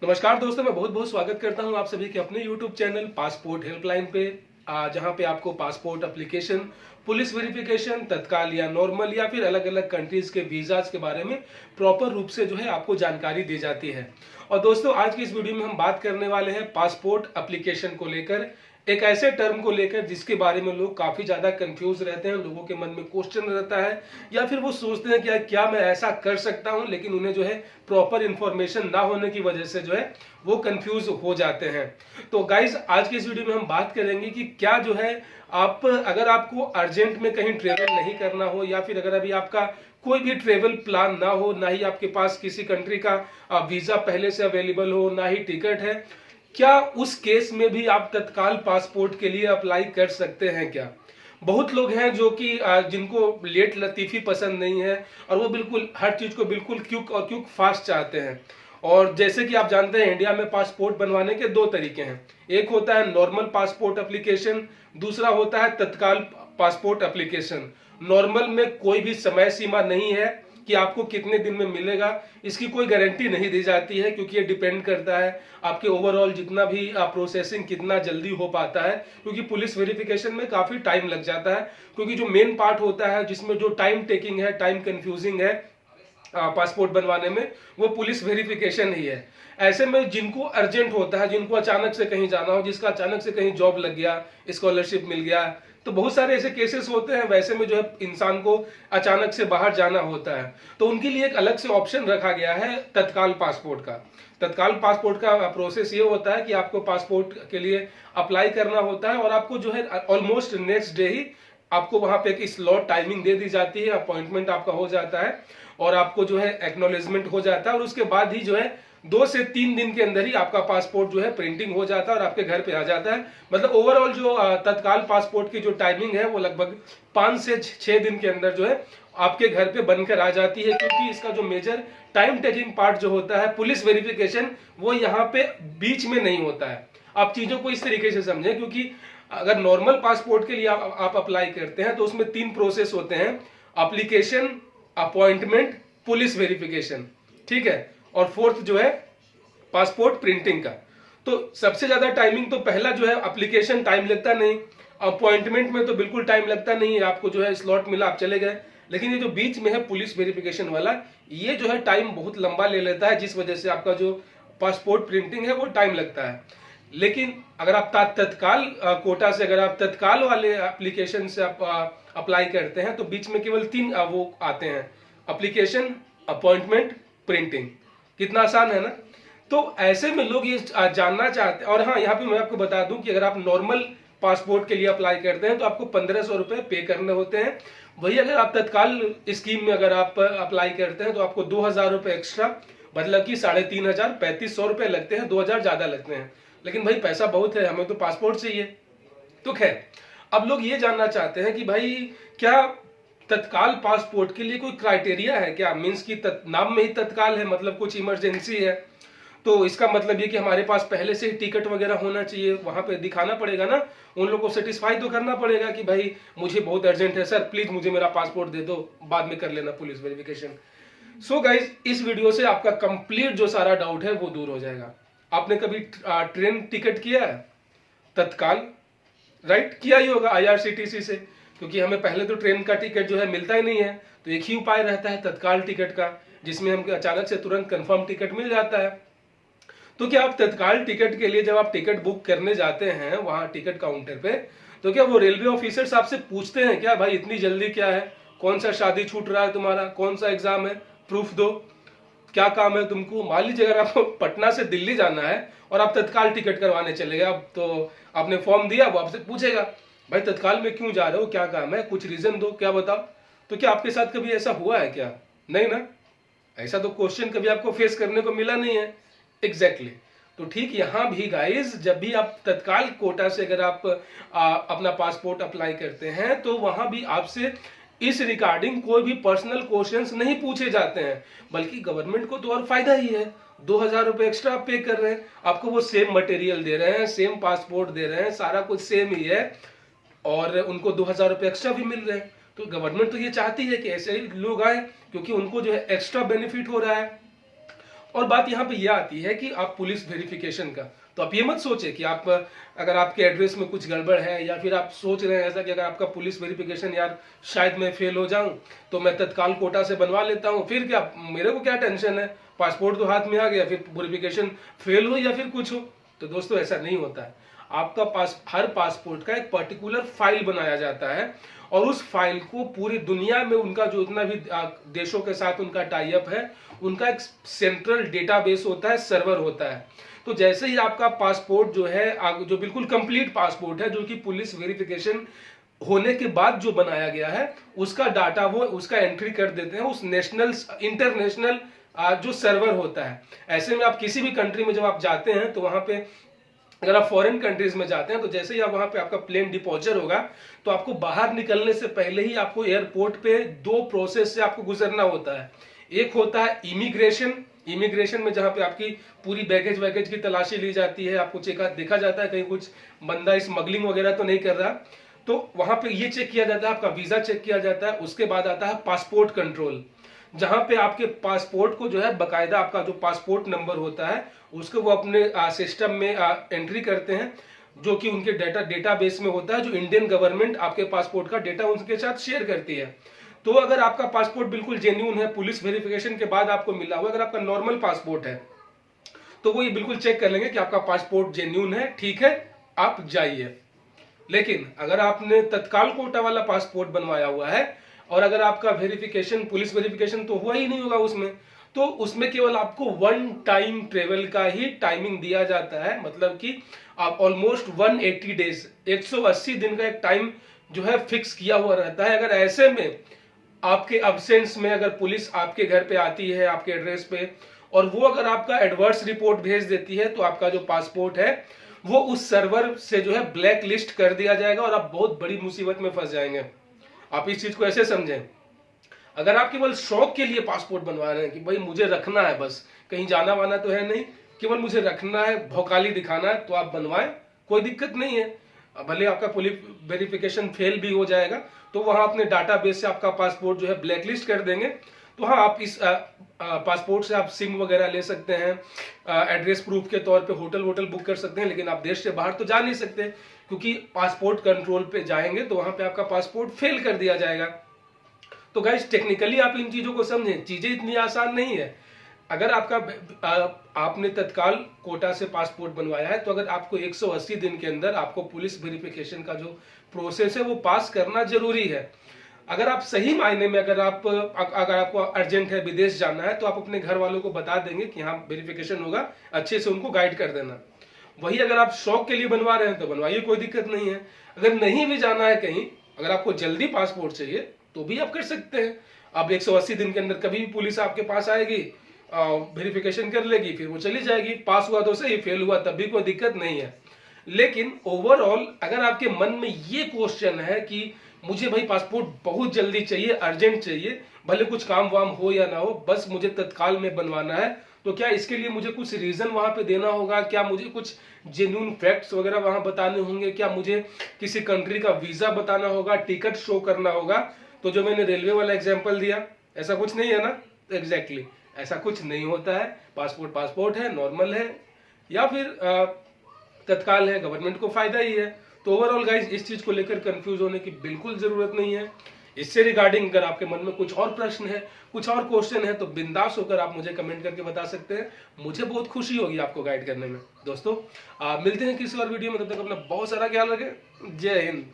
नमस्कार दोस्तों, मैं बहुत बहुत स्वागत करता हूं आप सभी के अपने YouTube चैनल पासपोर्ट हेल्पलाइन पे। जहां पे आपको पासपोर्ट एप्लीकेशन, पुलिस वेरिफिकेशन, तत्काल या नॉर्मल या फिर अलग अलग कंट्रीज के वीजाज के बारे में प्रॉपर रूप से जो है आपको जानकारी दी जाती है। और दोस्तों, आज की इस वीडियो में हम बात करने वाले हैं पासपोर्ट एप्लीकेशन को लेकर, एक ऐसे टर्म को लेकर जिसके बारे में लोग काफी ज्यादा कंफ्यूज रहते हैं। लोगों के मन में क्वेश्चन रहता है या फिर वो सोचते हैं कि यार क्या मैं ऐसा कर सकता हूं, लेकिन उन्हें जो है प्रॉपर इंफॉर्मेशन ना होने की वजह से जो है वो कंफ्यूज हो जाते हैं। तो गाइज, आज की इस वीडियो में हम बात करेंगे कि क्या जो है आप, अगर आपको अर्जेंट में कहीं ट्रेवल नहीं करना हो या फिर अगर अभी आपका कोई भी ट्रेवल प्लान ना हो, ना ही आपके पास किसी कंट्री का वीजा पहले से अवेलेबल हो, ना ही टिकट है, क्या उस केस में भी आप तत्काल पासपोर्ट के लिए अप्लाई कर सकते हैं क्या? बहुत लोग हैं जो कि जिनको लेट लतीफी पसंद नहीं है और वो बिल्कुल हर चीज को बिल्कुल क्विक और क्विक फास्ट चाहते हैं। और जैसे कि आप जानते हैं, इंडिया में पासपोर्ट बनवाने के दो तरीके हैं। एक होता है नॉर्मल पासपोर्ट एप्लीकेशन, दूसरा होता है तत्काल पासपोर्ट एप्लीकेशन। नॉर्मल में कोई भी समय सीमा नहीं है कि आपको कितने दिन में मिलेगा, इसकी कोई गारंटी नहीं दी जाती है, क्योंकि ये डिपेंड करता है आपके ओवरऑल जितना भी प्रोसेसिंग कितना जल्दी हो पाता है। क्योंकि पुलिस वेरिफिकेशन में काफी टाइम लग जाता है, क्योंकि जो मेन पार्ट होता है जिसमें जो टाइम टेकिंग है, टाइम कंफ्यूजिंग है पासपोर्ट बनवाने में, वो पुलिस वेरिफिकेशन ही है। ऐसे में जिनको अर्जेंट होता है, जिनको अचानक से कहीं जाना हो, जिसका अचानक से कहीं जॉब लग गया, स्कॉलरशिप मिल गया, तो बहुत सारे ऐसे केसेस होते हैं वैसे में जो है इंसान को अचानक से बाहर जाना होता है, तो उनके लिए एक अलग से ऑप्शन रखा गया है तत्काल पासपोर्ट का। तत्काल पासपोर्ट का प्रोसेस ये होता है कि आपको पासपोर्ट के लिए अप्लाई करना होता है और आपको जो है ऑलमोस्ट नेक्स्ट डे ही आपको वहां पे एक स्लॉट टाइमिंग दे दी जाती है, अपॉइंटमेंट आपका हो जाता है और आपको जो है एक्नॉलेजमेंट हो जाता है, और उसके बाद ही जो है 2 से 3 दिन के अंदर ही आपका पासपोर्ट जो है प्रिंटिंग हो जाता है और आपके घर पे आ जाता है। मतलब ओवरऑल जो तत्काल पासपोर्ट की जो टाइमिंग है वो लगभग 5 से 6 दिन के अंदर जो है आपके घर पे बनकर आ जाती है, क्योंकि इसका जो मेजर टाइम टेकिंग पार्ट जो होता है पुलिस वेरिफिकेशन, वो यहाँ पे बीच में नहीं होता है। आप चीजों को इस तरीके से समझें, क्योंकि अगर नॉर्मल पासपोर्ट के लिए आप अप्लाई करते हैं तो उसमें 3 प्रोसेस होते हैं: एप्लीकेशन, अपॉइंटमेंट, पुलिस वेरिफिकेशन, ठीक है। और फोर्थ जो है पासपोर्ट प्रिंटिंग का। तो सबसे ज्यादा टाइमिंग तो पहला जो है एप्लीकेशन, टाइम लगता नहीं। अपॉइंटमेंट में तो बिल्कुल टाइम लगता नहीं है, आपको जो है स्लॉट मिला आप चले गए। लेकिन ये जो बीच में है पुलिस वेरिफिकेशन वाला, ये जो है टाइम बहुत लंबा ले लेता है, जिस वजह से आपका जो पासपोर्ट प्रिंटिंग है वो टाइम लगता है। लेकिन अगर आप तत्काल कोटा से, अगर आप तत्काल वाले एप्लीकेशन से आप अप्लाई करते हैं तो बीच में केवल 3 वो आते हैं: एप्लीकेशन, अपॉइंटमेंट, प्रिंटिंग। कितना आसान है ना। तो ऐसे में लोग ये जानना चाहते हैं। और हाँ, यहाँ पे मैं आपको बता दूं कि अगर आप नॉर्मल पासपोर्ट के लिए अप्लाई करते हैं तो आपको 1500 रुपए पे करने होते हैं। वही अगर आप तत्काल स्कीम में अगर आप अप्लाई करते हैं तो आपको 2000 रुपए एक्स्ट्रा, मतलब कि 3500, 3500 रुपए लगते हैं, 2000 ज्यादा लगते हैं। लेकिन भाई पैसा बहुत है, हमें तो पासपोर्ट चाहिए। तो खैर, अब लोग ये जानना चाहते हैं कि भाई क्या तत्काल पासपोर्ट के लिए कोई क्राइटेरिया है क्या? मींस की नाम में ही तत्काल है, मतलब कुछ इमरजेंसी है, तो इसका मतलब ये कि हमारे पास पहले से ही टिकट वगैरह होना चाहिए, वहां पे दिखाना पड़ेगा ना, उन लोगों को सेटिस्फाई तो करना पड़ेगा कि भाई मुझे बहुत अर्जेंट है सर, प्लीज मुझे मेरा पासपोर्ट दे दो, बाद में कर लेना पुलिस वेरिफिकेशन। सो गाइज, इस वीडियो से आपका कंप्लीट जो सारा डाउट है वो दूर हो जाएगा। आपने कभी ट्रेन टिकट किया है तत्काल? राइट, किया ही होगा आईआरसीटीसी से, क्योंकि हमें पहले तो ट्रेन का टिकट जो है मिलता ही नहीं है, तो एक ही उपाय रहता है तत्काल टिकट का, जिसमें हम अचानक से तुरंत कंफर्म टिकट मिल जाता है। तो क्या आप तत्काल टिकट के लिए जब आप टिकट बुक करने जाते हैं वहां टिकट काउंटर पे, तो क्या वो रेलवे ऑफिसर्स आपसे पूछते हैं क्या भाई इतनी जल्दी क्या है, कौन सा शादी छूट रहा है तुम्हारा, कौन सा एग्जाम है, प्रूफ दो, क्या काम है तुमको? मान लीजिए अगर आपको पटना से दिल्ली जाना है और आप तत्काल टिकट करवाने चले गए, अब तो आपने फॉर्म दिया, वो आपसे पूछेगा भाई तत्काल में क्यों जा रहे हो, क्या काम है, कुछ रीजन दो, क्या बताओ। तो क्या आपके साथ कभी ऐसा हुआ है क्या? नहीं ना। ऐसा तो क्वेश्चन कभी आपको फेस करने को मिला नहीं है। एग्जैक्टली तो ठीक यहां भी गाइस, जब भी आप तत्काल कोटा से अगर आप अपना पासपोर्ट अप्लाई करते हैं तो वहां भी आपसे इस रिगार्डिंग कोई भी पर्सनल क्वेश्चंस नहीं पूछे जाते हैं, बल्कि गवर्नमेंट को तो और फायदा ही है। 2000 रुपए एक्स्ट्रा आप पे कर रहे हैं, आपको वो सेम मटेरियल दे रहे हैं, सेम पासपोर्ट दे रहे हैं, सारा कुछ सेम ही है, और उनको 2000 रुपए एक्स्ट्रा भी मिल रहे हैं। तो गवर्नमेंट तो ये चाहती है कि ऐसे ही लोग आए, क्योंकि उनको जो है एक्स्ट्रा बेनिफिट हो रहा है। और बात यहाँ पे यह आती है कि आप पुलिस वेरिफिकेशन का, तो आप ये मत सोचे कि आप अगर आपके एड्रेस में कुछ गड़बड़ है या फिर आप सोच रहे हैं ऐसा कि अगर आपका पुलिस वेरिफिकेशन यार शायद मैं फेल हो जाऊं तो मैं तत्काल कोटा से बनवा लेता हूं, फिर क्या मेरे को क्या टेंशन है, पासपोर्ट तो हाथ में आ गया, फिर वेरिफिकेशन फेल हो या फिर कुछ हो। तो दोस्तों ऐसा नहीं होता है। आपका हर पासपोर्ट का एक पर्टिकुलर फाइल बनाया जाता है और उस फाइल को पूरी दुनिया में उनका जो इतना भी देशों के साथ उनका टाई अप है, उनका एक सेंट्रल डेटाबेस होता है, सर्वर होता है। तो जैसे ही आपका पासपोर्ट जो है, जो बिल्कुल कंप्लीट पासपोर्ट है, जो कि पुलिस वेरिफिकेशन होने के बाद जो बनाया गया है, उसका डाटा वो उसका एंट्री कर देते हैं उस नेशनल इंटरनेशनल जो सर्वर होता है। ऐसे में आप किसी भी कंट्री में जब आप जाते हैं तो वहां पे अगर आप फॉरेन कंट्रीज में जाते हैं तो जैसे ही आप वहां पे आपका प्लेन डिपॉर्चर होगा तो आपको बाहर निकलने से पहले ही आपको एयरपोर्ट पे 2 प्रोसेस से आपको गुजरना होता है। एक होता है इमिग्रेशन में जहां पे आपकी पूरी बैगेज की तलाशी ली जाती है, आपको देखा जाता है कहीं कुछ बंदा स्मगलिंग वगैरह तो नहीं कर रहा, तो वहां पे ये चेक किया जाता है, आपका वीजा चेक किया जाता है। उसके बाद आता है पासपोर्ट कंट्रोल, जहां पे आपके पासपोर्ट को जो है बकायदा आपका जो पासपोर्ट नंबर होता है उसको वो अपने सिस्टम में एंट्री करते हैं, जो कि उनके डेटाबेस में होता है, जो इंडियन गवर्नमेंट आपके पासपोर्ट का डेटा उनके साथ शेयर करती है। तो अगर आपका पासपोर्ट बिल्कुल जेन्युइन है, पुलिस वेरिफिकेशन के बाद आपको मिला हुआ, अगर आपका नॉर्मल पासपोर्ट है तो वो ये बिल्कुल चेक कर लेंगे कि आपका पासपोर्ट जेन्युइन है, ठीक है, आप जाइए। लेकिन अगर आपने तत्काल कोटा वाला पासपोर्ट बनवाया हुआ है और अगर आपका वेरिफिकेशन, पुलिस वेरिफिकेशन तो हुआ ही नहीं होगा उसमें, तो उसमें केवल आपको 1 टाइम ट्रेवल का ही टाइमिंग दिया जाता है। मतलब कि आप ऑलमोस्ट 180 डेज, 180 दिन का एक टाइम जो है फिक्स किया हुआ रहता है। अगर ऐसे में आपके अब्सेंस में अगर पुलिस आपके घर पे आती है, आपके एड्रेस पे, और वो अगर आपका एडवर्स रिपोर्ट भेज देती है, तो आपका जो पासपोर्ट है वो उस सर्वर से जो है ब्लैक लिस्ट कर दिया जाएगा और आप बहुत बड़ी मुसीबत में फंस जाएंगे। आप इस चीज को ऐसे समझें, अगर आप केवल शौक के लिए पासपोर्ट बनवा रहे हैं कि भाई मुझे रखना है, बस कहीं जाना वाना तो है नहीं, केवल मुझे रखना है, भौकाली दिखाना है, तो आप बनवाएं, कोई दिक्कत नहीं है। भले आपका पुलिस वेरिफिकेशन फेल भी हो जाएगा तो वहां अपने डाटाबेस से आपका पासपोर्ट जो है ब्लैकलिस्ट कर देंगे। तो हाँ, आप इस पासपोर्ट से आप सिम वगैरह ले सकते हैं, एड्रेस प्रूफ के तौर पे होटल बुक कर सकते हैं, लेकिन आप देश से बाहर तो जा नहीं सकते, क्योंकि पासपोर्ट कंट्रोल पे जाएंगे तो वहां पे आपका पासपोर्ट फेल कर दिया जाएगा। तो गाइस, टेक्निकली आप इन चीजों को समझें, चीजें इतनी आसान नहीं है। अगर आपने तत्काल कोटा से पासपोर्ट बनवाया है तो अगर आपको 180 दिन के अंदर आपको पुलिस वेरिफिकेशन का जो प्रोसेस है वो पास करना जरूरी है। अगर आप सही मायने में अगर आपको अर्जेंट है, विदेश जाना है, तो आप अपने घर वालों को बता देंगे कि हाँ वेरिफिकेशन होगा, अच्छे से उनको गाइड कर देना। वही अगर आप शौक के लिए बनवा रहे हैं तो बनवाइए, कोई दिक्कत नहीं है। अगर नहीं भी जाना है कहीं, अगर आपको जल्दी पासपोर्ट चाहिए तो भी आप कर सकते हैं। अब 180 दिन के अंदर कभी भी पुलिस आपके पास आएगी, वेरिफिकेशन कर लेगी, फिर वो चली जाएगी। पास हुआ तो सही, फेल हुआ तब भी कोई दिक्कत नहीं है। लेकिन ओवरऑल अगर आपके मन में ये क्वेश्चन है कि मुझे भाई पासपोर्ट बहुत जल्दी चाहिए, अर्जेंट चाहिए, भले कुछ काम वाम हो या ना हो, बस मुझे तत्काल में बनवाना है, तो क्या इसके लिए मुझे कुछ रीजन वहां पे देना होगा? क्या मुझे कुछ जेन्युइन फैक्ट्स वगैरह वहां बताने होंगे? क्या मुझे किसी कंट्री का वीजा बताना होगा, टिकट शो करना होगा? तो जो मैंने रेलवे वाला एग्जांपल दिया, ऐसा कुछ नहीं है ना। एग्जैक्टली ऐसा कुछ नहीं होता है। पासपोर्ट है, नॉर्मल है, या फिर तत्काल है, गवर्नमेंट को फायदा ही है। तो ओवरऑल गाइस, इस चीज को लेकर कंफ्यूज होने की बिल्कुल जरूरत नहीं है। इससे रिगार्डिंग अगर आपके मन में कुछ और प्रश्न है, कुछ और क्वेश्चन है, तो बिंदास होकर आप मुझे कमेंट करके बता सकते हैं। मुझे बहुत खुशी होगी आपको गाइड करने में। दोस्तों मिलते हैं किसी और वीडियो में, तब तक अपना बहुत सारा ख्याल रखें। जय हिंद।